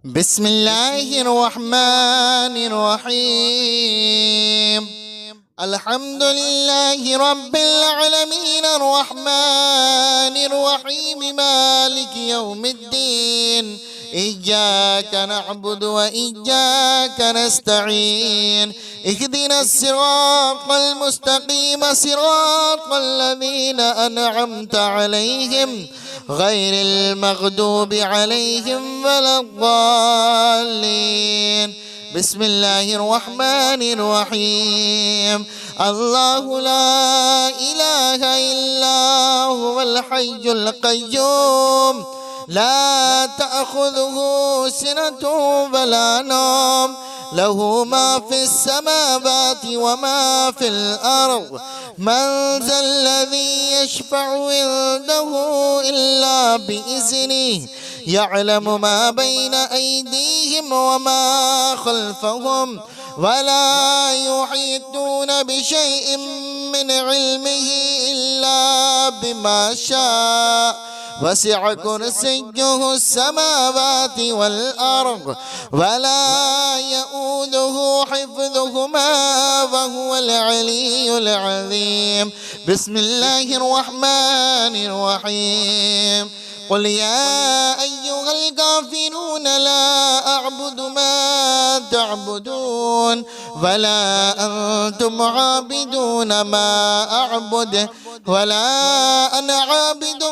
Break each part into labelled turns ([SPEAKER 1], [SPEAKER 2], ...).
[SPEAKER 1] بسم الله الرحمن الرحيم. الحمد لله رب العالمين الرحمن الرحيم مالك يوم الدين. إياك نعبد وإياك نستعين. اهدنا الصراط المستقيم صراط الذين أنعمت عليهم غير المغضوب عليهم ولا الضالين. بسم الله الرحمن الرحيم. الله لا إله إلا هو الحي القيوم لا تأخذه سنة ولا نوم له ما في السماوات وما في الأرض. من ذا الذي يشفع عنده إلا بإذنه يعلم ما بين أيديهم وما خلفهم ولا يحيطون بشيء من علمه إلا بما شاء. وسع كرسيه السماوات والأرض ولا يؤوده حفظهما وهو العلي العظيم. بسم الله الرحمن الرحيم. قل يا أيها الكافرون لا أعبد ما تعبدون ولا أنتم عابدون ما أعبد ولا أنا عابد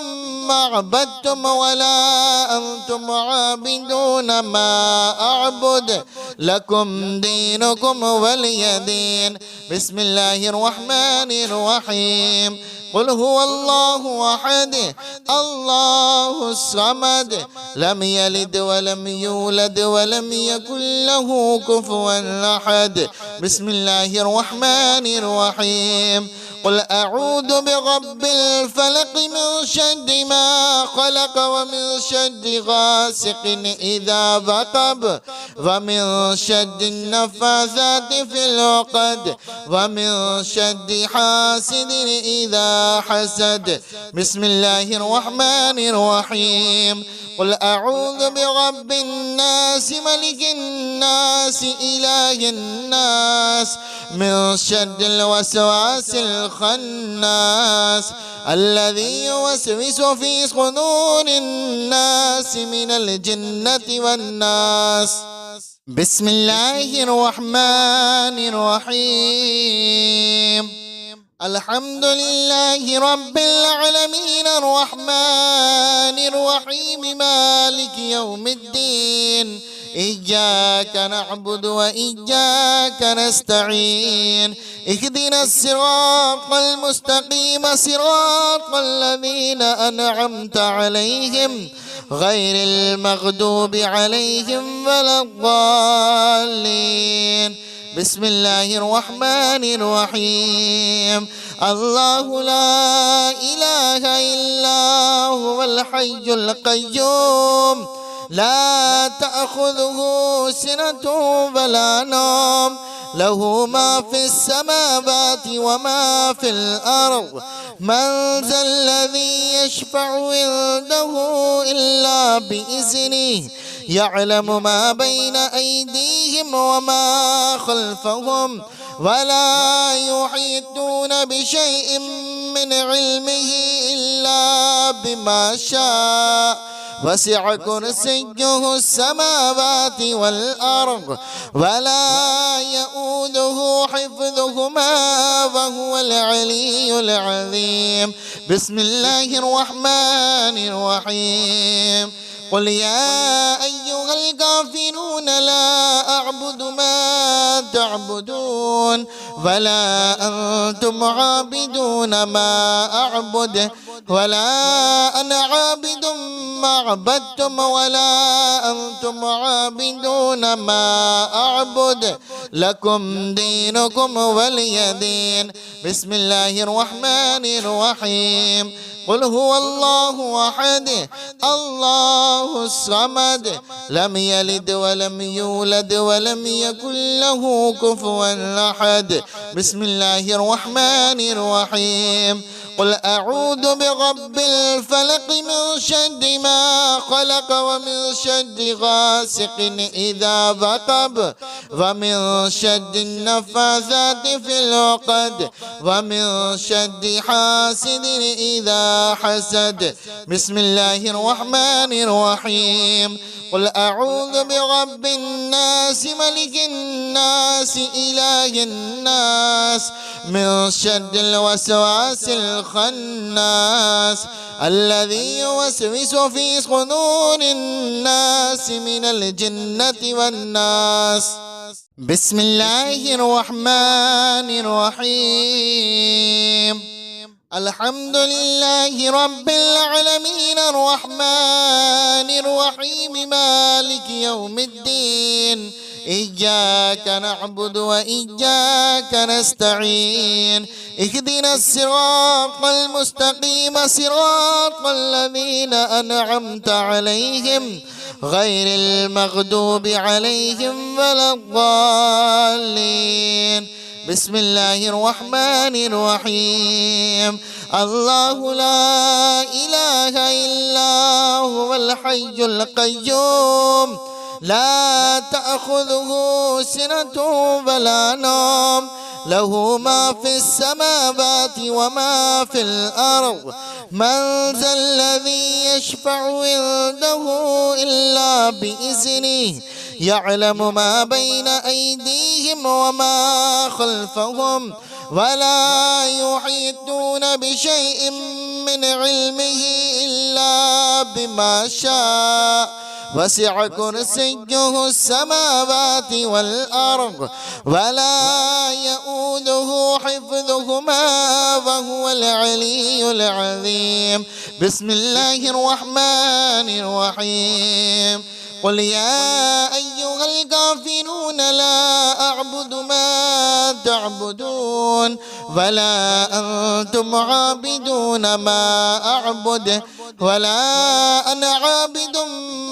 [SPEAKER 1] ما عبدتم ولا أنتم عابدون ما أعبد لكم دينكم ولي دين. بسم الله الرحمن الرحيم. قل هو الله أحد الله الصمد لم يلد ولم يولد ولم يكن له كفوا أحد. بسم الله الرحمن الرحيم. قل أعوذ برب الفلق من شر ما خلق ومن شر غاسق إذا وقب ومن شر النفاثات في العقد ومن شر حاسد إذا حسد. بسم الله الرحمن الرحيم. قل أعوذ برب الناس ملك الناس إله الناس من شر الوسواس الخناس الذي يوسوس في صدور الناس من الجنة والناس. بسم الله الرحمن الرحيم. الحمد لله رب العالمين الرحمن الرحيم مالك يوم الدين. إياك نعبد وإياك نستعين. اهدنا الصراط المستقيم صراط الذين أنعمت عليهم غير المغضوب عليهم ولا الضالين. بسم الله الرحمن الرحيم. الله لا إله إلا هو الحي القيوم لا تأخذه سنة ولا نوم له ما في السماوات وما في الأرض. من ذا الذي يشفع عنده إلا بإذنه يعلم ما بين أيديهم وما خلفهم ولا يحيطون بشيء من علمه إلا بما شاء. وسع كرسيه السماوات والأرض ولا يؤوده حفظهما وهو العلي العظيم. بسم الله الرحمن الرحيم. قل يا أيها الكافرون لا أعبد ما تعبدون ولا أنتم عابدون ما أعبد ولا أنا عابد ما عبدتم ولا أنتم عابدون ما أعبد لكم دينكم ولي دين. بسم الله الرحمن الرحيم. قل هو الله أحد الله الصمد لم يلد ولم يولد ولم يكن له كفوا أحد. بسم الله الرحمن الرحيم. قل أعوذ برب الفلق من شر ما خلق ومن شر غاسق إذا وقب ومن شر النفاثات في العقد ومن شر حاسد إذا حسد. بسم الله الرحمن الرحيم. قل أعوذ برب الناس ملك الناس إله الناس من شر الوسواس الخناس الذي يوسوس في صدور الناس من الجنة والناس. بسم الله الرحمن الرحيم. الحمد لله رب العالمين الرحمن الرحيم مالك يوم الدين إياك نعبد وإياك نستعين اهدنا الصراط المستقيم صراط الذين أنعمت عليهم غير المغضوب عليهم ولا الضالين. بسم الله الرحمن الرحيم. الله لا إله إلا هو الحي القيوم لا تأخذه سنة ولا نوم له ما في السماوات وما في الأرض من ذا الذي يشفع عنده إلا بإذنه يعلم ما بين أيديهم وما خلفهم ولا يحيطون بشيء من علمه إلا بما شاء وسع كرسيه السماوات والأرض ولا يؤوده حفظهما وهو العلي العظيم. بسم الله الرحمن الرحيم. قل يا أيها الكافرون لا أعبد ما تعبدون ولا أنتم عابدون ما أعبد ولا أنا عابد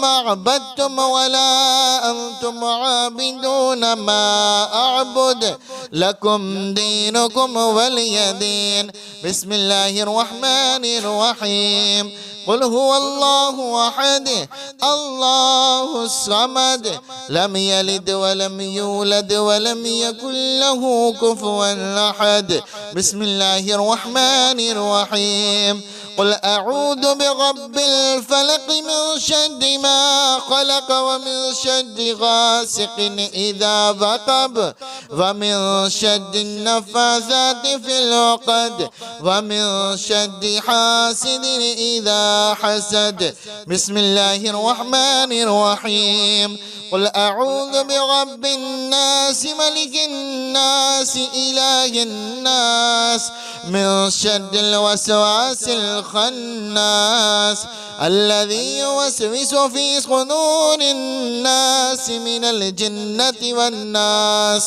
[SPEAKER 1] ما عبدتم ولا أنتم عابدون ما أعبد لكم دينكم ولي دين. بسم الله الرحمن الرحيم. قل هو الله أحد الله الصمد لم يلد ولم يولد ولم يكن له كفوا أحد. بسم الله الرحمن الرحيم. قل أعوذ برب الفلق من شر ما خلق ومن شر غاسق إذا وقب ومن شر النفاثات في العقد ومن شر حاسد إذا حسد. بسم الله الرحمن الرحيم. قل أعوذ برب الناس ملك الناس إله الناس من شر الوسواس الخناس الذي يوسوس في صدور الناس من الجنة والناس.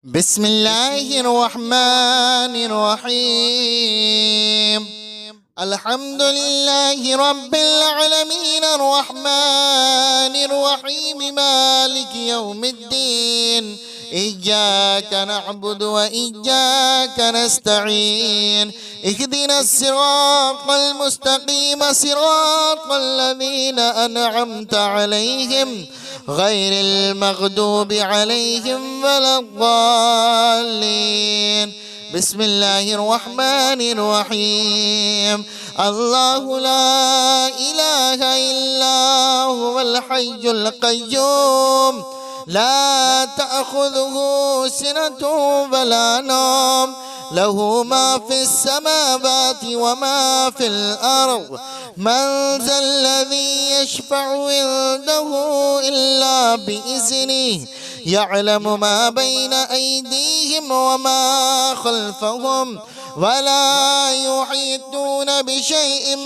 [SPEAKER 1] بسم الله الرحمن الرحيم. الحمد لله رب العالمين الرحمن الرحيم مالك يوم الدين إياك نعبد وإياك نستعين اهدنا الصراط المستقيم صراط الذين أنعمت عليهم غير المغضوب عليهم ولا الضالين. بسم الله الرحمن الرحيم. الله لا إله إلا هو الحي القيوم لا تأخذه سنة ولا نوم له ما في السماوات وما في الأرض من ذا الذي يشفع عنده إلا بإذنه يعلم ما بين أيديهم وما خلفهم ولا يحيطون بشيء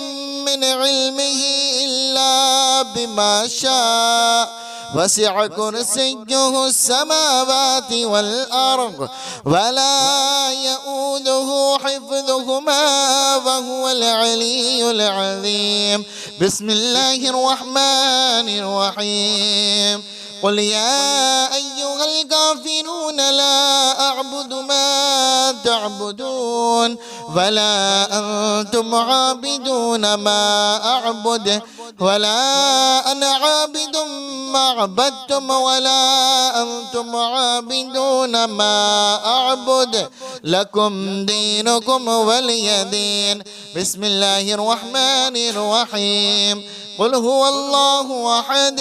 [SPEAKER 1] من علمه إلا بما شاء وسع كرسيه السماوات والأرض ولا يؤوده حفظهما وهو العلي العظيم. بسم الله الرحمن الرحيم. قل يا أيها الكافرون لا أعبد ما تعبدون ولا أنتم عابدون ما أعبد ولا أنا عابد ما عبدتم ولا أنتم عابدون ما أعبد لكم دينكم ولي دين. بسم الله الرحمن الرحيم. قل هو الله أحد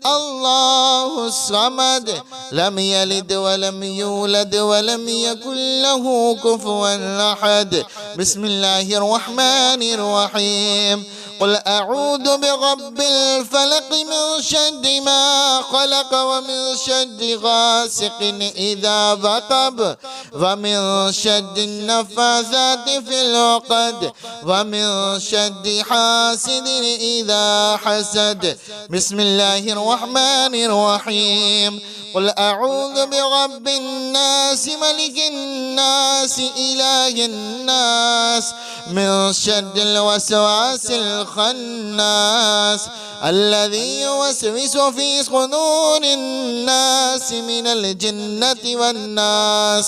[SPEAKER 1] الله الصمد لم يلد ولم يولد ولم يكن له كفوا أحد. بسم الله الرحمن الرحيم. قل أعوذ برب الفلق من شر ما خلق ومن شر غاسق إذا وقب ومن شر النفاثات في العقد ومن شر حاسد إذا حسد. بسم الله الرحمن الرحيم. قل أعوذ برب الناس ملك الناس إله الناس من شر الوسواس الخناس الذي يوسوس في صدور الناس من الجنة والناس.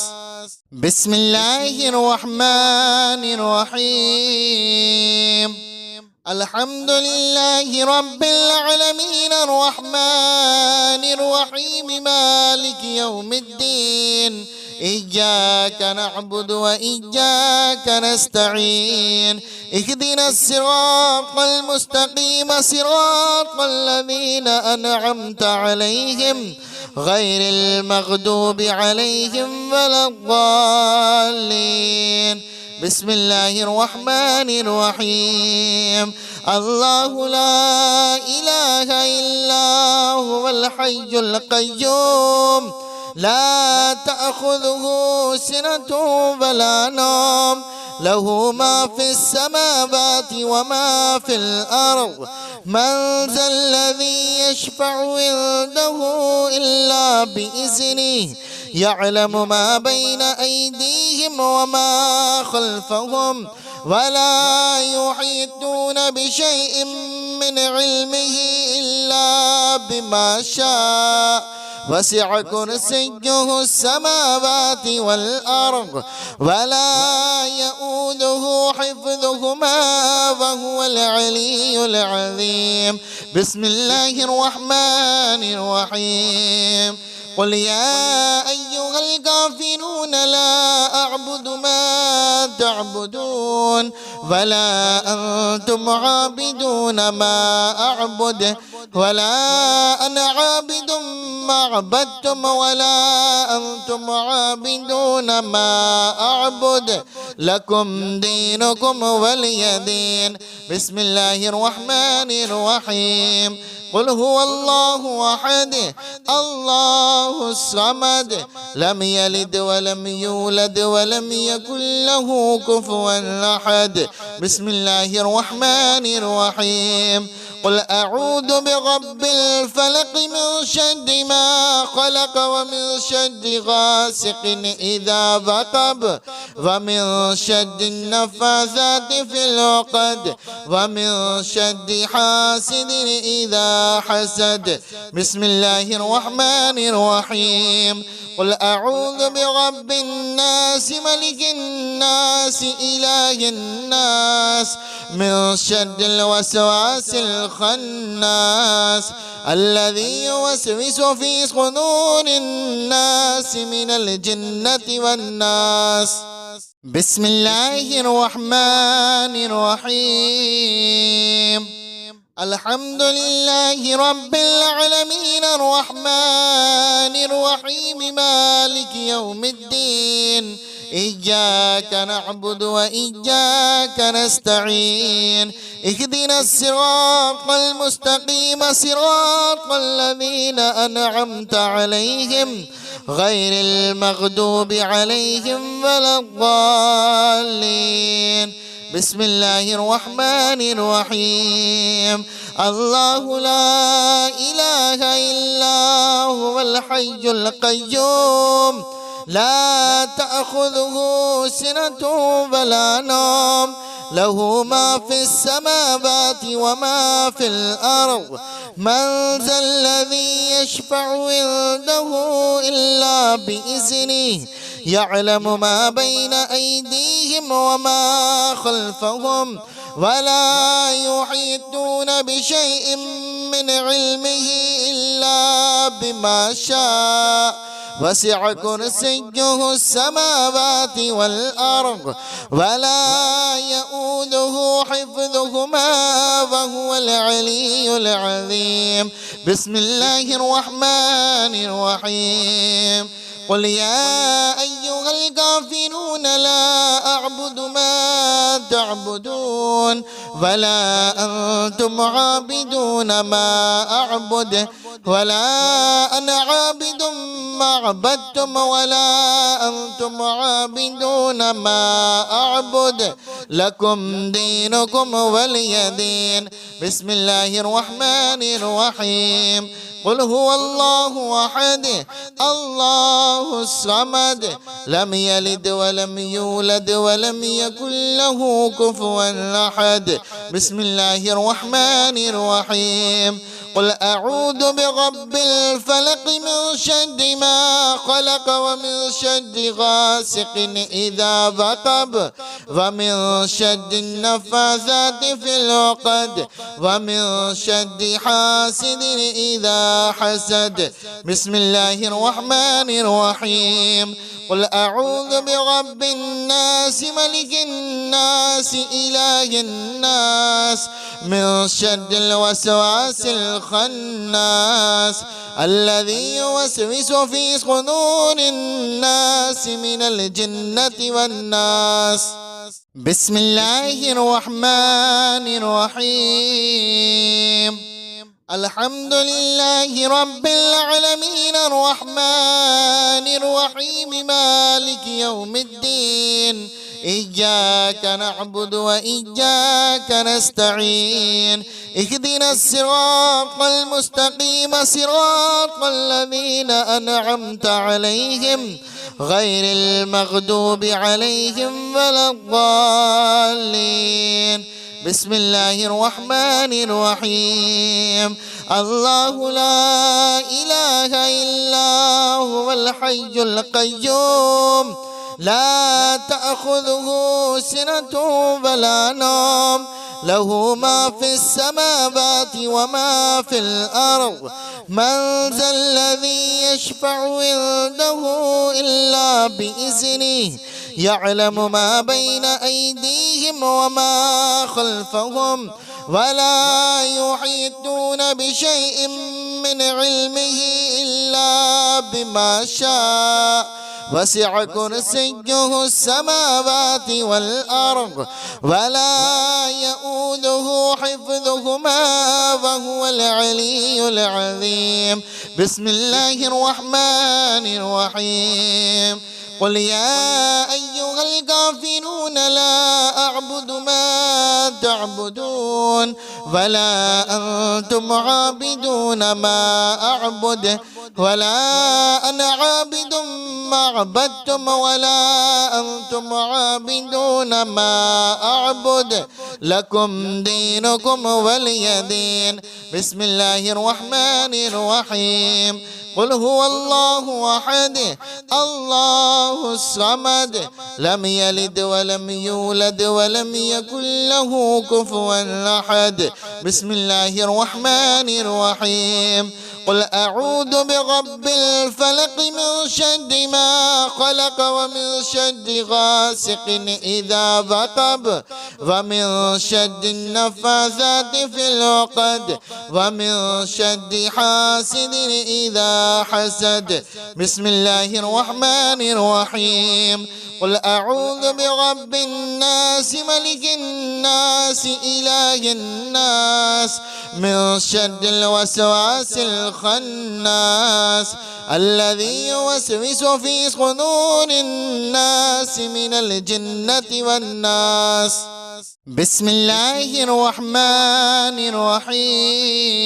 [SPEAKER 1] بسم الله الرحمن الرحيم. الحمد لله رب العالمين الرحمن الرحيم مالك يوم الدين إياك نعبد وإياك نستعين اهدنا الصراط المستقيم صراط الذين أنعمت عليهم غير المغضوب عليهم ولا الضالين. بسم الله الرحمن الرحيم. الله لا إله إلا هو الحي القيوم لا تأخذه سنة ولا نوم له ما في السماوات وما في الأرض من ذا الذي يشفع عنده إلا بإذنه يعلم ما بين أيديهم وما خلفهم ولا يحيطون بشيء من علمه إلا بما شاء وسع كرسيه السماوات والأرض ولا يؤوده حفظهما وهو العلي العظيم. بسم الله الرحمن الرحيم. قل يا أيها الكافرون لا أعبد ما تعبدون ولا أنتم عابدون ما أعبد ولا أنا عابد ما عبدتم ولا أنتم عابدون ما أعبد لكم دينكم ولي دين. بسم الله الرحمن الرحيم. قل هو الله أحد الله الصمد لم يلد ولم يولد ولم يكن له كفوا أحد. بسم الله الرحمن الرحيم. قل أعوذ برب الفلق من شر ما خلق ومن شر غاسق إذا وقب ومن شر النفاثات في العقد ومن شر حاسد إذا حسد. بسم الله الرحمن الرحيم. قل أعوذ برب الناس ملك الناس إله الناس من شر الوسواس الخناس الذي يوسوس في صدور الناس من الجنة والناس. بسم الله الرحمن الرحيم. الحمد لله رب العالمين الرحمن الرحيم مالك يوم الدين إياك نعبد وإياك نستعين اهدنا الصراط المستقيم صراط الذين أنعمت عليهم غير المغضوب عليهم ولا الضالين. بسم الله الرحمن الرحيم. الله لا إله إلا هو الحي القيوم لا تأخذه سنة ولا نوم له ما في السماوات وما في الأرض من ذا الذي يشفع عنده إلا بإذنه يعلم ما بين أيديهم وما خلفهم ولا يحيطون بشيء من علمه إلا بما شاء وسع كرسيه السماوات والأرض ولا يؤوده حفظهما وهو العلي العظيم. بسم الله الرحمن الرحيم. قل يا أيها الكافرون لا أعبد ما تعبدون ولا أنتم عابدون ما أعبد ولا أنا عابد ما عبدتم ولا أنتم عابدون ما أعبد لكم دينكم ولي دين. بسم الله الرحمن الرحيم. قل هو الله أحد الله الصمد لم يلد ولم يولد ولم يكن له كفوا أحد. بسم الله الرحمن الرحيم. قل أعوذ برب الفلق من شر ما خلق ومن شر غاسق إذا وقب ومن شر النفاثات في العقد ومن شر حاسد إذا حسد. بسم الله الرحمن الرحيم. قل أعوذ برب الناس ملك الناس إله الناس من شر الوسواس الخناس الذي يوسوس في صدور الناس من الجنة والناس. بسم الله الرحمن الرحيم. الحمد لله رب العالمين الرحمن الرحيم مالك يوم الدين إياك نعبد وإياك نستعين اهدنا الصراط المستقيم صراط الذين أنعمت عليهم غير المغضوب عليهم ولا الضالين. بسم الله الرحمن الرحيم. الله لا إله إلا هو الحي القيوم لا تأخذه سنة ولا نوم له ما في السماوات وما في الأرض من ذا الذي يشفع عنده إلا بإذنه يعلم ما بين أيديهم وما خلفهم ولا يحيطون بشيء من علمه إلا بما شاء وسع كرسيه السماوات والأرض ولا يؤوده حفظهما وهو العلي العظيم. بسم الله الرحمن الرحيم. قل يا أيها الكافرون لا أعبد ما تعبدون ولا أنتم عابدون ما أعبد ولا أنا عابد ما عبدتم ولا أنتم عابدون ما أعبد لكم دينكم ولي دين. بسم الله الرحمن الرحيم. قل هو الله أحد الله الصمد لم يلد ولم يولد ولم يكن له كفوا أحد. بسم الله الرحمن الرحيم. قل أعوذ برب الفلق من شر ما خلق ومن شر غاسق إذا وقب ومن شر النفاثات في العقد ومن شر حاسد إذا حسد. بسم الله الرحمن الرحيم. قل أعوذ برب الناس ملك الناس إله الناس من شر الوسواس الخناس الذي يوسوس في صدور الناس من الجنة والناس. بسم الله الرحمن الرحيم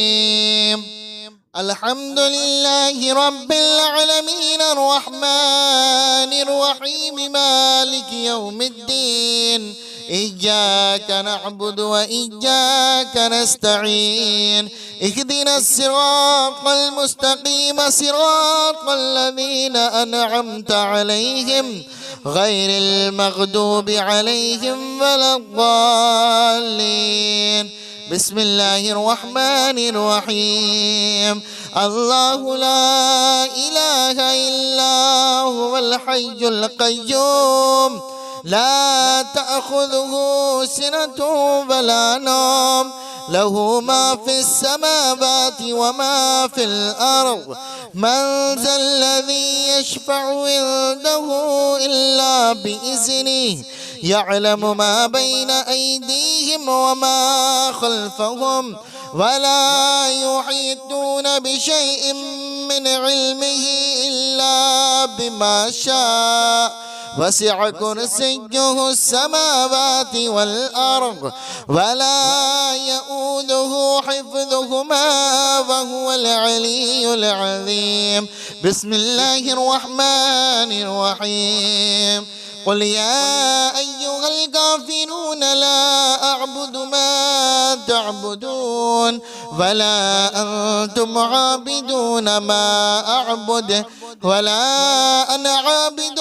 [SPEAKER 1] الحمد لله رب العالمين الرحمن الرحيم مالك يوم الدين إياك نعبد وإياك نستعين اهدنا الصراط المستقيم صراط الذين أنعمت عليهم غير المغضوب عليهم ولا الضالين بسم الله الرحمن الرحيم الله لا إله إلا هو الحي القيوم لا تأخذه سنة ولا نوم له ما في السماوات وما في الأرض من ذا الذي يشفع عنده إلا بإذنه يعلم ما بين أيديهم وما خلفهم ولا يحيطون بشيء من علمه إلا بما شاء وسع كرسيه السماوات والأرض ولا يؤوده حفظهما وهو العلي العظيم بسم الله الرحمن الرحيم قل يا أيها الكافرون لا أعبد ما تعبدون ولا أنتم عابدون ما أعبد ولا أنا عابد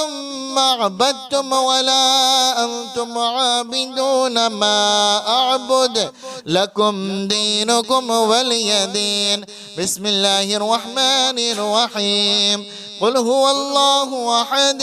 [SPEAKER 1] ما عبدتم ولا أنتم عابدون ما أعبد لكم دينكم ولي دين بسم الله الرحمن الرحيم قل هو الله أحد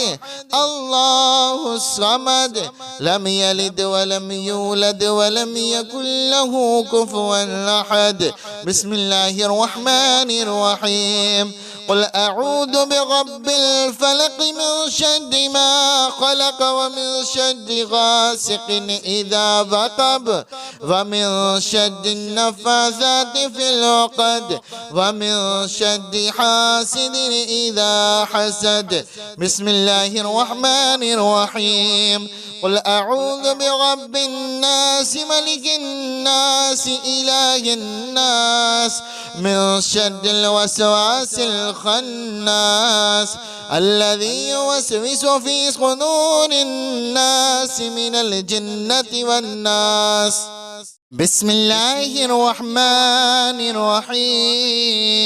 [SPEAKER 1] الله الصمد لم يلد ولم يولد ولم يكن له كفوا أحد بسم الله الرحمن الرحيم قل أعوذ برب الفلق من شر ما خلق ومن شر غاسق إذا وقب ومن شر النفاثات في العقد ومن شر حاسد إذا حسد بسم الله الرحمن الرحيم قل أعوذ برب الناس ملك الناس إله الناس من شر الوسواس الخناس الذي يوسوس في صدور الناس من الجنة والناس بسم الله الرحمن الرحيم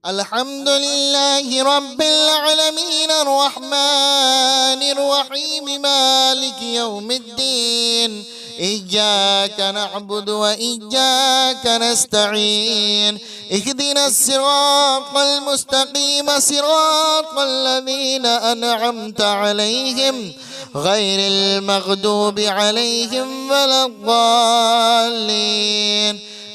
[SPEAKER 1] الحمد لله رب العالمين الرحمن الرحيم مالك يوم الدين إياك نعبد وإياك نستعين اهدنا الصراط المستقيم صراط الذين أنعمت عليهم غير المغضوب عليهم ولا الضالين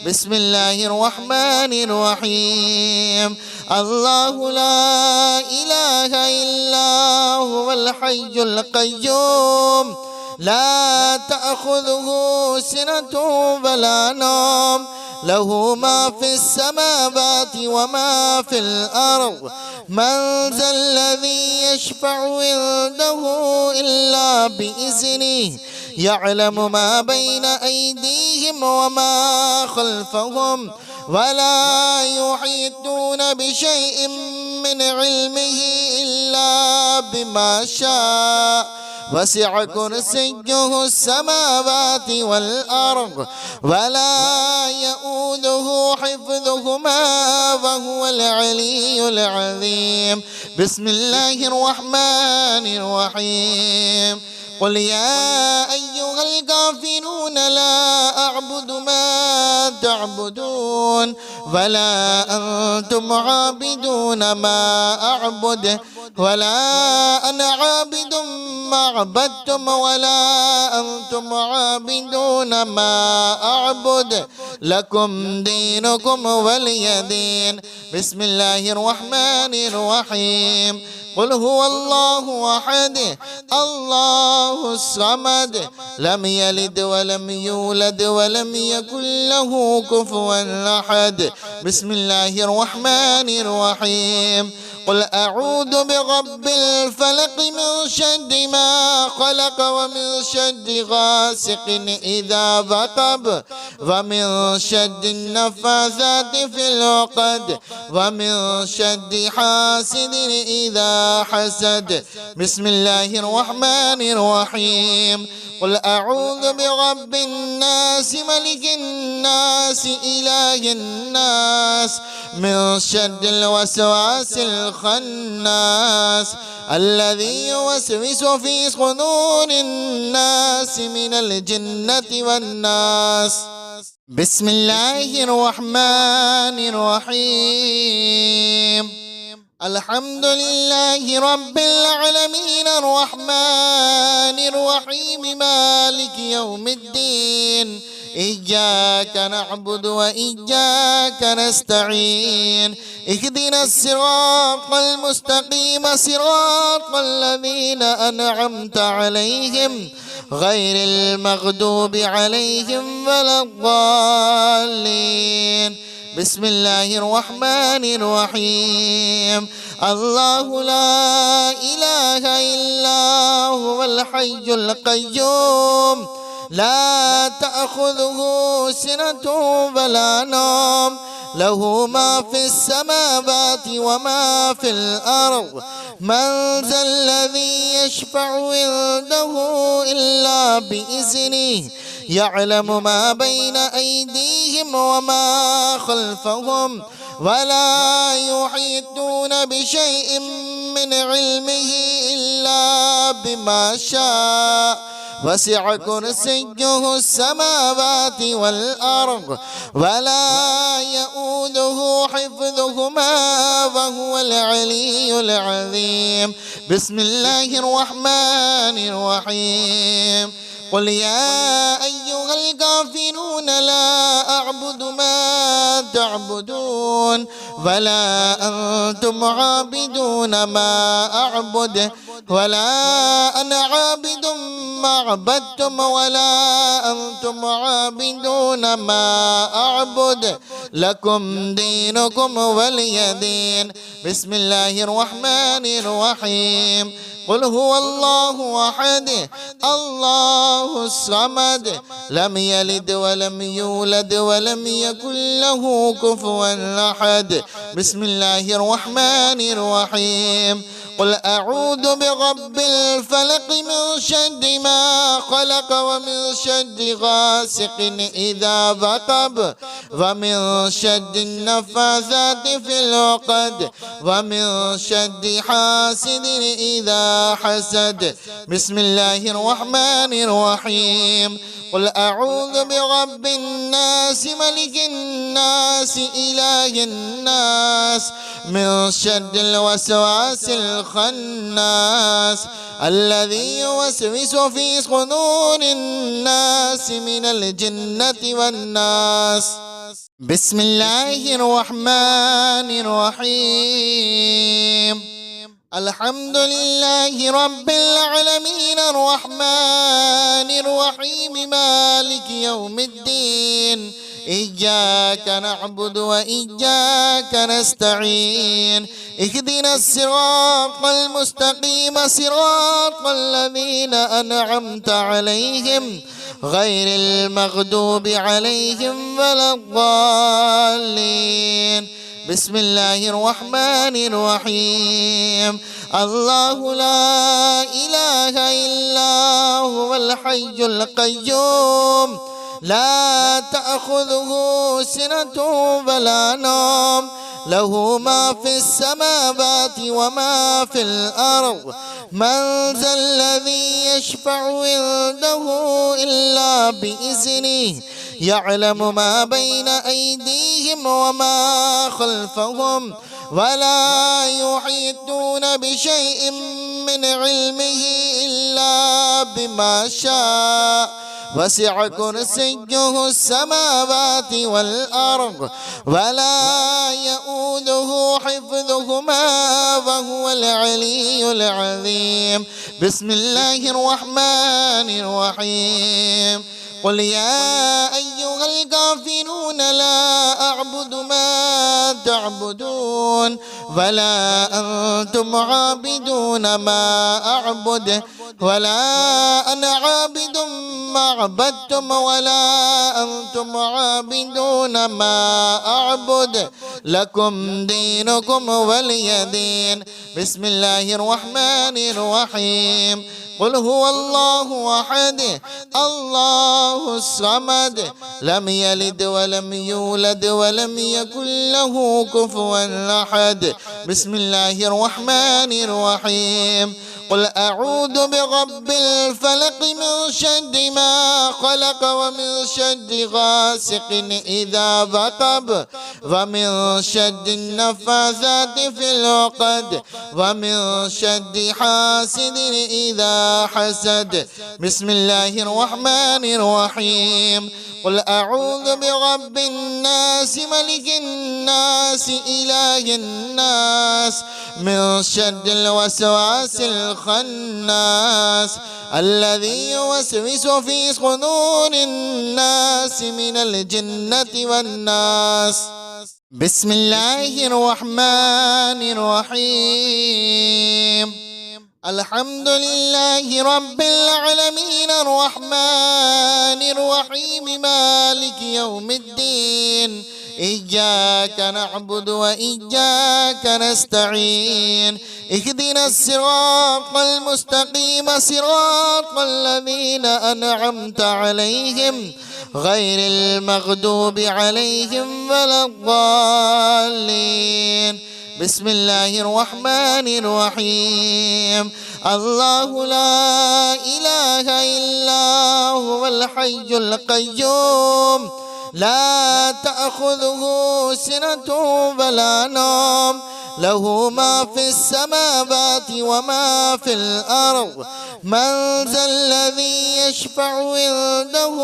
[SPEAKER 1] بسم الله الرحمن الرحيم الله لا إله إلا هو الحي القيوم لا تأخذه سنة ولا نوم له ما في السماوات وما في الأرض من ذا الذي يشفع عنده إلا بإذنه يعلم ما بين أيديهم وما خلفهم ولا يحيطون بشيء من علمه إلا بما شاء وسع كرسيه السماوات والأرض ولا يؤوده حفظهما وهو العلي العظيم بسم الله الرحمن الرحيم قل يا أيها الكافرون لا أعبد ما تعبدون ولا أنتم عابدون ما أعبد ولا أنا عابد ما عبدتم ولا أنتم عابدون ما أعبد لكم دينكم ولي دين بسم الله الرحمن الرحيم قل هو الله أحد الله الصمد لم يلد ولم يولد ولم يكن له كفوا أحد بسم الله الرحمن الرحيم قل أعوذ برب الفلق من شر ما خلق ومن شر غاسق إذا وقب ومن شر النفاثات في العقد ومن شر حاسد إذا حسد. بسم الله الرحمن الرحيم. قل أعوذ برب الناس ملك الناس إله الناس من شر الوسواس الخناس الذي يوسوس في صدور الناس من الجنة والناس. بسم الله الرحمن الرحيم. الحمد لله رب العالمين الرحمن الرحيم مالك يوم الدين إياك نعبد وإياك نستعين اهدنا الصراط المستقيم صراط الذين أنعمت عليهم غير المغضوب عليهم ولا الضالين. بسم الله الرحمن الرحيم. الله لا إله إلا هو الحي القيوم لا تأخذه سنة ولا نوم له ما في السماوات وما في الأرض من ذا الذي يشفع عنده إلا بإذنه يعلم ما بين أيديهم وما خلفهم ولا يحيطون بشيء من علمه إلا بما شاء وسع كرسيه السماوات والأرض ولا يؤوده حفظهما وهو العلي العظيم. بسم الله الرحمن الرحيم. قل يا أيها الكافرون لا أعبد ما تعبدون ولا أنتم عابدون ما أعبد ولا أنا عابد ما عبدتم ولا أنتم عابدون ما أعبد لكم دينكم ولي دين. بسم الله الرحمن الرحيم. قل هو الله أحد الله الصمد لم يلد ولم يولد ولم يكن له كفوا أحد. بسم الله الرحمن الرحيم. قل أعوذ برب الفلق من شر ما خلق ومن شر غاسق إذا وقب ومن شر النفاثات في العقد ومن شر حاسد إذا حسد. بسم الله الرحمن الرحيم. قل أعوذ برب الناس ملك الناس إله الناس من شر الوسواس الخناس الذي يوسوس في صدور الناس من الجنة والناس. بسم الله الرحمن الرحيم. الحمد لله رب العالمين الرحمن الرحيم مالك يوم الدين إياك نعبد وإياك نستعين اهدنا الصراط المستقيم صراط الذين أنعمت عليهم غير المغضوب عليهم ولا الضالين. بسم الله الرحمن الرحيم. الله لا إله إلا هو الحي القيوم لا تأخذه سنة ولا نوم له ما في السماوات وما في الأرض من ذا الذي يشفع عنده إلا بإذنه يعلم ما بين أيديهم وما خلفهم ولا يحيطون بشيء من علمه إلا بما شاء وسع كرسيه السماوات والأرض ولا يؤوده حفظهما وهو العلي العظيم. بسم الله الرحمن الرحيم. قل يا أيها الكافرون لا أعبد ما تعبدون ولا أنتم عابدون ما أعبد ولا أنا عابد ما عبدتم ولا أنتم عابدون ما أعبد لكم دينكم ولي دين. بسم الله الرحمن الرحيم. قل هو الله أحد الله الصمد لم يلد ولم يولد ولم يكن له كفوا أحد. بسم الله الرحمن الرحيم. قل أعوذ برب الفلق من شر ما خلق ومن شر غاسق إذا وقب ومن شر النفاثات في العقد ومن شر حاسد إذا حسد. بسم الله الرحمن الرحيم. قل أعوذ برب الناس ملك الناس إله الناس من شر الوسواس الخناس الذي يوسوس في صدور الناس من الجنة والناس. بسم الله الرحمن الرحيم. الحمد لله رب العالمين الرحمن الرحيم مالك يوم الدين إياك نعبد وإياك نستعين اهدنا الصراط المستقيم صراط الذين أنعمت عليهم غير المغضوب عليهم ولا الضالين. بسم الله الرحمن الرحيم. الله لا إله إلا هو الحي القيوم لا تأخذه سنة ولا نوم له ما في السماوات وما في الأرض من ذا الذي يشفع عنده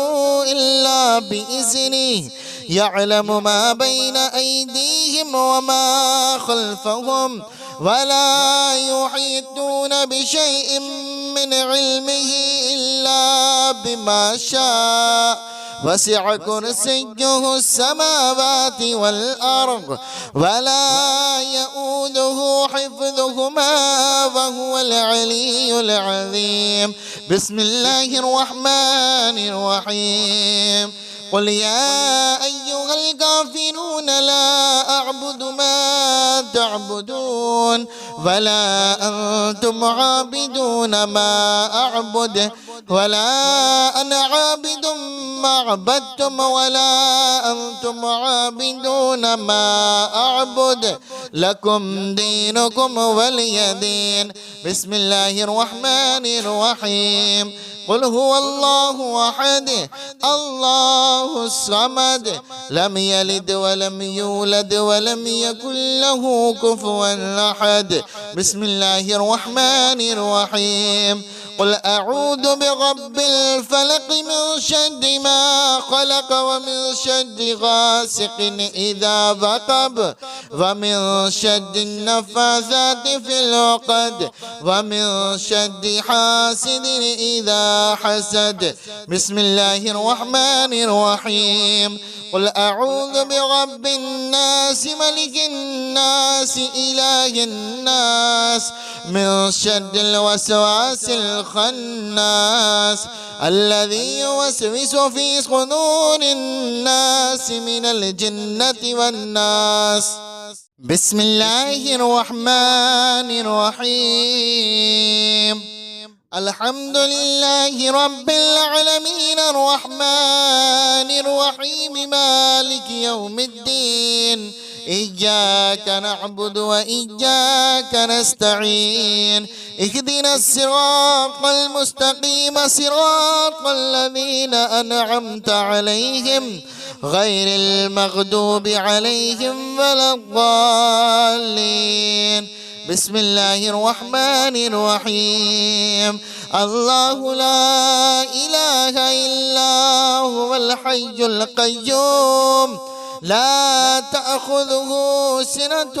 [SPEAKER 1] إلا بإذنه يعلم ما بين أيديهم وما خلفهم ولا يحيطون بشيء من علمه إلا بما شاء وسع كرسيه السماوات والأرض ولا يؤوده حفظهما وهو العلي العظيم. بسم الله الرحمن الرحيم. قل يا أيها الكافرون لا أعبد ما تعبدون ولا أنتم عابدون ما أعبد ولا أنا عابد ما عبدتم ولا أنتم عابدون ما أعبد لكم دينكم ولي دين. بسم الله الرحمن الرحيم. قل هو الله أحد الله الصمد لم يلد ولم يولد ولم يكن له كفوا أحد. بسم الله الرحمن الرحيم. قل أعوذ برب الفلق من شر ما خلق ومن شر غاسق إذا وقب ومن شر النفاثات في العقد ومن شر حاسد إذا حسد. بسم الله الرحمن الرحيم. قل أعوذ برب الناس ملك الناس إله الناس من شر الوسواس الخناس الذي يوسوس في صدور الناس من الجنة والناس. بسم الله الرحمن الرحيم. الحمد لله رب العالمين الرحمن الرحيم مالك يوم الدين إياك نعبد وإياك نستعين اهدنا الصراط المستقيم صراط الذين أنعمت عليهم غير المغضوب عليهم ولا الضالين. بسم الله الرحمن الرحيم. الله لا إله إلا هو الحي القيوم لا تأخذه سنة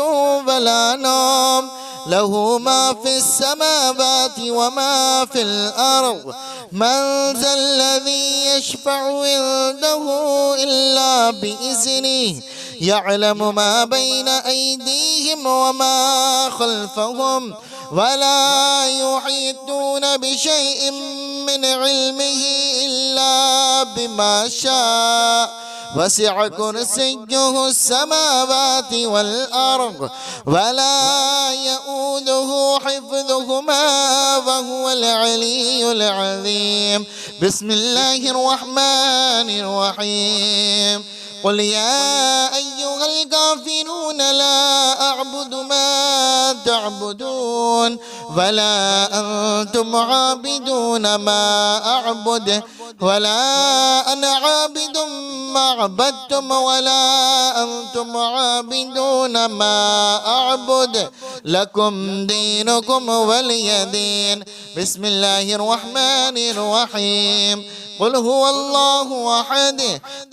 [SPEAKER 1] ولا نوم له ما في السماوات وما في الأرض من ذا الذي يشفع عنده إلا بإذنه يعلم ما بين أيديهم وما خلفهم ولا يحيطون بشيء من علمه إلا بما شاء وسع كرسيه السماوات والأرض ولا يؤوده حفظهما وهو العلي العظيم. بسم الله الرحمن الرحيم. قل يا أيها الكافرون لا أعبد ما تعبدون ولا أنتم عابدون ما أعبد ولا أنا عابد ما عبدتم ولا أنتم عابدون ما أعبد لكم دينكم ولي دين. بسم الله الرحمن الرحيم. قل هو الله أحد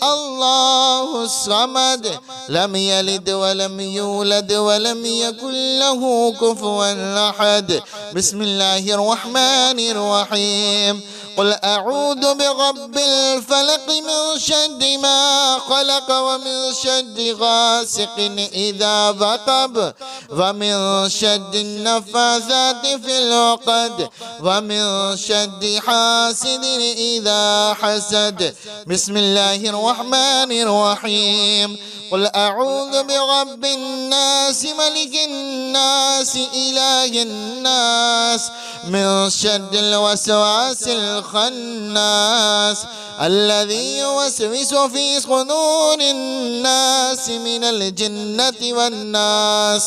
[SPEAKER 1] الله الصمد لم يلد ولم يولد ولم يكن له كفوا أحد. بسم الله الرحمن الرحيم. قل أعوذ برب الفلق من شر ما خلق ومن شر غاسق إذا وقب ومن شر النفاثات في العقد ومن شر حاسد إذا حسد. بسم الله الرحمن الرحيم. قل أعوذ برب الناس ملك الناس إله الناس من شر الوسواس الخناس الذي يوسوس في صدور الناس من الجنة والناس.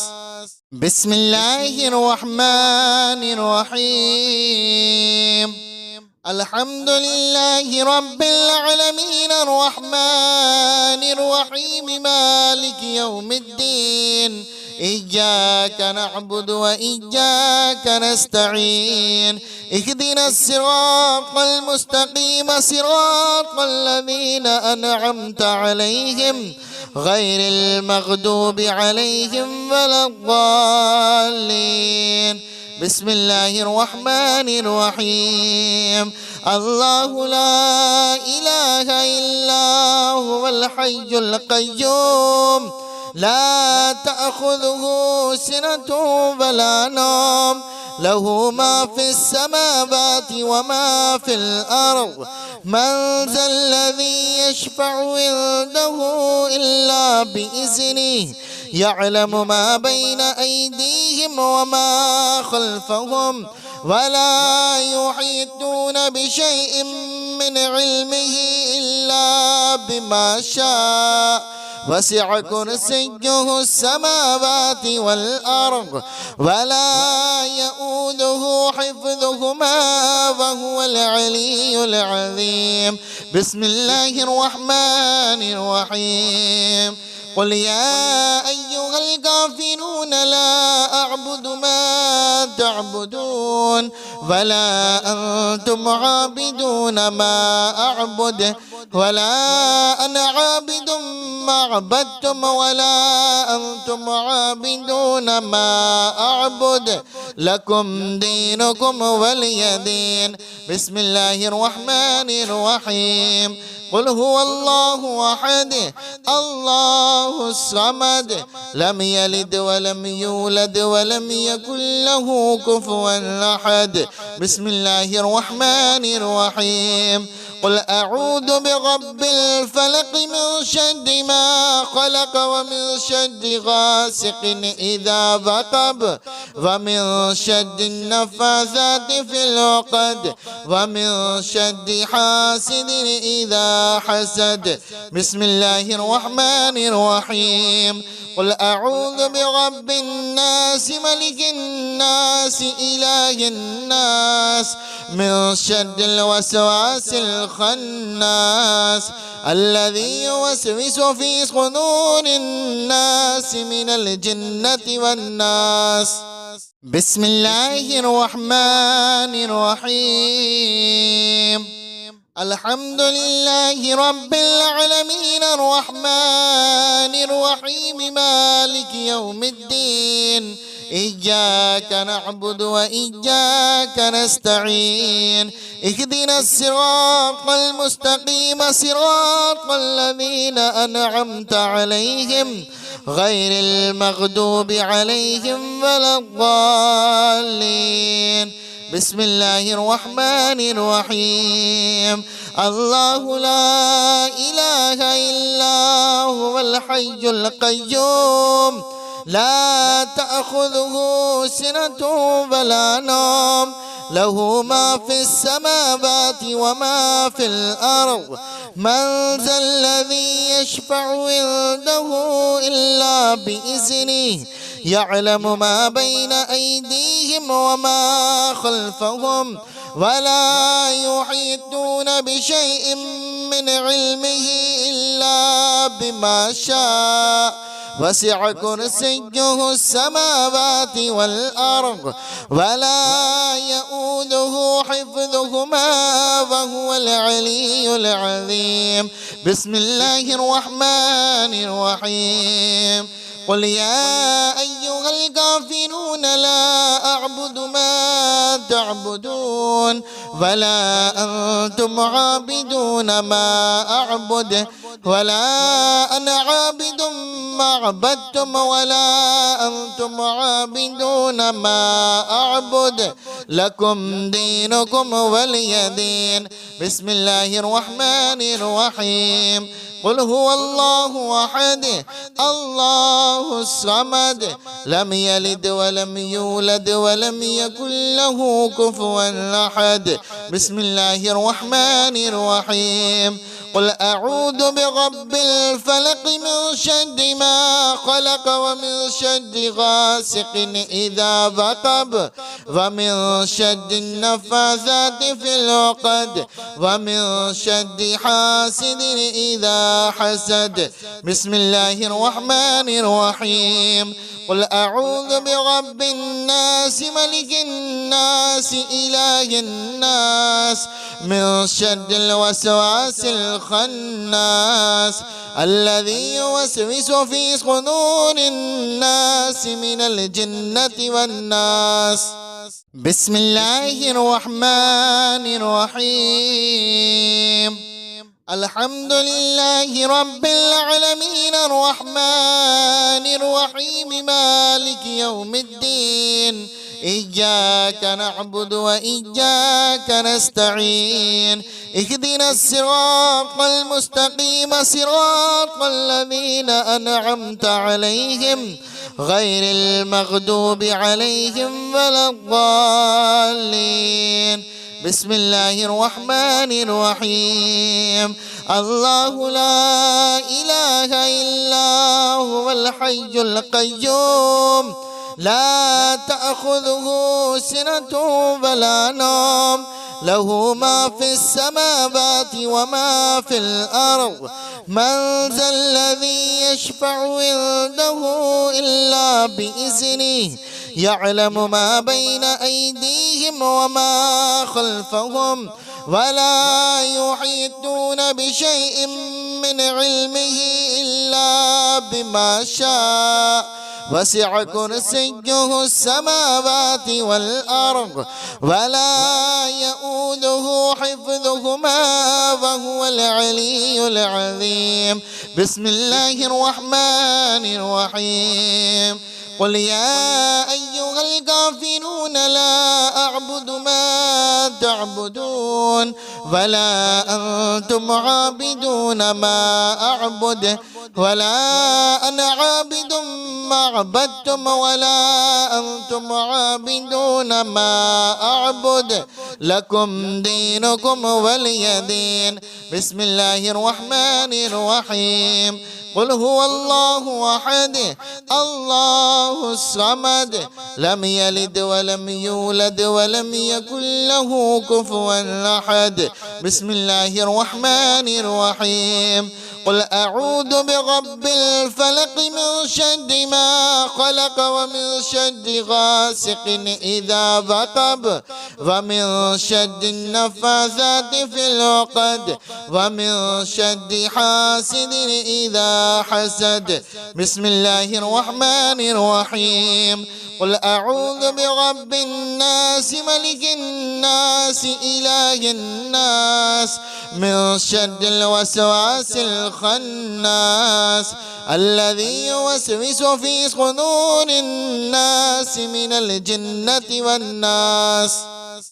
[SPEAKER 1] بسم الله الرحمن الرحيم. الحمد لله رب العالمين الرحمن الرحيم مالك يوم الدين إياك نعبد وإياك نستعين اهدنا الصراط المستقيم صراط الذين أنعمت عليهم غير المغضوب عليهم ولا الضالين. بسم الله الرحمن الرحيم. الله لا إله إلا هو الحي القيوم لا تأخذه سنة ولا نوم له ما في السماوات وما في الأرض من ذا الذي يشفع عنده إلا بإذنه يعلم ما بين أيديهم وما خلفهم ولا يحيطون بشيء من علمه إلا بما شاء وسع كرسيه السماوات والأرض ولا يؤوده حفظهما وهو العلي العظيم. بسم الله الرحمن الرحيم. قل يا أيها الكافرون لا أعبد ما تعبدون ولا أنتم عابدون ما أعبد ولا أنا عابد ما عبدتم ولا أنتم عابدون ما أعبد لكم دينكم ولي دين. بسم الله الرحمن الرحيم. قل هو الله أحد الله الصمد لم يلد ولم يولد ولم يكن له كفوا أحد. بسم الله الرحمن الرحيم. قل أعوذ برب الفلق من شر ما خلق ومن شر غاسق إذا وقب ومن شر النفاثات في العقد ومن شر حاسد إذا حسد. بسم الله الرحمن الرحيم. قل أعوذ برب الناس ملك الناس إله الناس من شر الوسواس الخناس الذي يوسوس في صدور الناس من الجنة والناس. بسم الله الرحمن الرحيم. الحمد لله رب العالمين الرحمن الرحيم مالك يوم الدين إياك نعبد وإياك نستعين اهدنا الصراط المستقيم صراط الذين أنعمت عليهم غير المغضوب عليهم ولا الضالين. بسم الله الرحمن الرحيم. الله لا إله إلا هو الحي القيوم لا تأخذه سنة ولا نوم له ما في السماوات وما في الأرض من ذا الذي يشفع عنده إلا بإذنه يعلم ما بين أيديهم وما خلفهم ولا يحيطون بشيء من علمه إلا بما شاء وسع كرسيه السماوات والأرض ولا يؤوده حفظهما وهو العلي العظيم. بسم الله الرحمن الرحيم. قل يا أيها الكافرون لا أعبد ما تعبدون ولا أنتم عابدون ما أعبد ولا أنا عابد ما عبدتم ولا أنتم عابدون ما أعبد لكم دينكم ولي دين. بسم الله الرحمن الرحيم. قل هو الله أحد الله الصمد لم يلد ولم يولد ولم يكن له كفوا أحد. بسم الله الرحمن الرحيم. قل أعوذ برب الفلق من شر ما خلق ومن شر غاسق إذا وقب ومن شر النفاثات في العقد ومن شر حاسد إذا حسد. بسم الله الرحمن الرحيم. قل أعوذ برب الناس ملك الناس إله الناس من شر الوسواس الخناس الذي يوسوس في صدور الناس من الجنة والناس. بسم الله الرحمن الرحيم. الحمد لله رب العالمين الرحمن الرحيم مالك يوم الدين إياك نعبد وإياك نستعين اهدنا الصراط المستقيم صراط الذين أنعمت عليهم غير المغضوب عليهم ولا الضالين. بسم الله الرحمن الرحيم. الله لا إله إلا هو الحي القيوم لا تأخذه سنة ولا نوم له ما في السماوات وما في الأرض من ذا الذي يشفع عنده إلا بإذنه يعلم ما بين أيديهم وما خلفهم ولا يحيطون بشيء من علمه إلا بما شاء وسع كرسيه السماوات والأرض ولا يؤوده حفظهما وهو العلي العظيم. بسم الله الرحمن الرحيم. قل يا أيها الكافرون لا أعبد ما تعبدون ولا أنتم عابدون ما أعبد ولا أنا عابد ما عبدتم ولا أنتم عابدون ما أعبد لكم دينكم ولي دين. بسم الله الرحمن الرحيم. قل هو الله أحد الله الصمد لم يلد ولم يولد ولم يكن له كفوا أحد. بسم الله الرحمن الرحيم. قل أعوذ برب الفلق من شر ما خلق ومن شر غاسق إذا وقب ومن شر النفاثات في العقد ومن شر حاسد إذا حسد. بسم الله الرحمن الرحيم. قل أعوذ برب الناس ملك الناس إله الناس من شر الوسواس الخناس الذي يوسوس في صدور الناس من الجنة والناس.